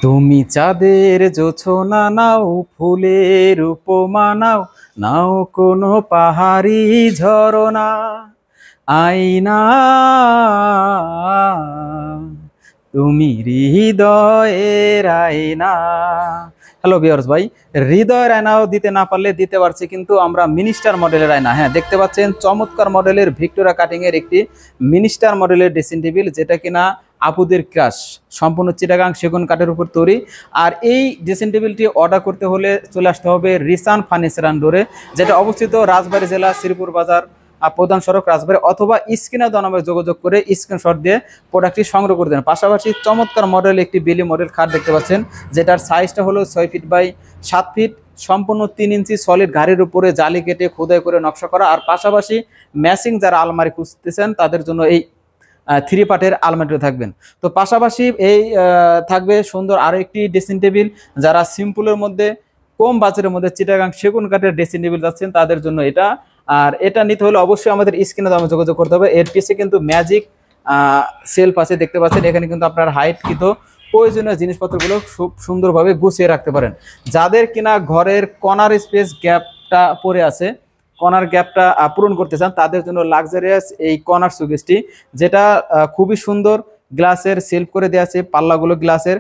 তুমি চাঁদের জোছনা নাও, ফুলের উপমা নাও, নাও কোনো পাহাড়ি ঝরনা, আইনা তুমি হৃদয়ের আয়না। হ্যালো ভিউয়ার্স ভাই, হৃদয়ের আয়নাও দিতে না পারলে দিতে পারছি কিন্তু আমরা মিনিস্টার মডেলের আয়না। হ্যাঁ, দেখতে পাচ্ছেন চমৎকার মডেলের ভিক্টোরিয়া কাটিং এর একটি মিনিস্টার মডেলের ড্রেসিং টেবিল, যেটা কিনা আপুদের ক্রাশ, সম্পূর্ণ চিটাগাং সেগুন কাঠের উপর তৈরি। আর এই ড্রেসিং টেবিলটি অর্ডার করতে হলে চলে আসতে হবে রিসান ফার্নিচার অ্যান্ড ডোরে, যেটা অবস্থিত রাজবাড়ী জেলা শ্রীপুর বাজার প্রধান সড়ক রাজবাড়ী, অথবা স্ক্রিনে দেওয়া নাম্বারে যোগাযোগ করে স্ক্রিনশট দিয়ে প্রোডাক্টটি সংগ্রহ করে দেন। পাশাপাশি চমৎকার মডেল একটি বেলি মডেল খাট দেখতে পাচ্ছেন, যেটার সাইজটা হলো 6 ফিট বাই 7 ফিট, সম্পূর্ণ 3 ইঞ্চি সলিড গাড়ির উপরে জালি কেটে খোদাই করে নকশা করা। আর পাশাপাশি ম্যাচিং যারা আলমারি খুঁজতেছেন তাদের জন্য এই 3 পার্টের আলমারিটা থাকবেন। তো পাশাপাশি এই থাকবে সুন্দর আরও একটি ড্রেসিং টেবিল, যারা সিম্পলের মধ্যে কম বাজেটের মধ্যে চিটাগাং সেগুন কাঠের ড্রেসিং টেবিল যাচ্ছেন তাদের জন্য এটা। আর এটা নিতে হলে অবশ্যই আমাদের স্ক্রিনে দামে যোগাযোগ করতে হবে। এর পিছে কিন্তু ম্যাজিক সেলফ আছে, দেখতে পাচ্ছেন। এখানে কিন্তু আপনার হাইট কিন্তু প্রয়োজনীয় জিনিসপত্রগুলো খুব সুন্দরভাবে গুছিয়ে রাখতে পারেন। যাদের কিনা ঘরের কর্নার স্পেস গ্যাপটা পড়ে আছে, কর্নার গ্যাপটা পূরণ করতে চান, তাদের জন্য লাক্সারিয়াস এই কর্নার শোকেসটি, যেটা খুবই সুন্দর গ্লাসের সেলফ করে দেওয়া আছে, পাল্লাগুলো গ্লাসের।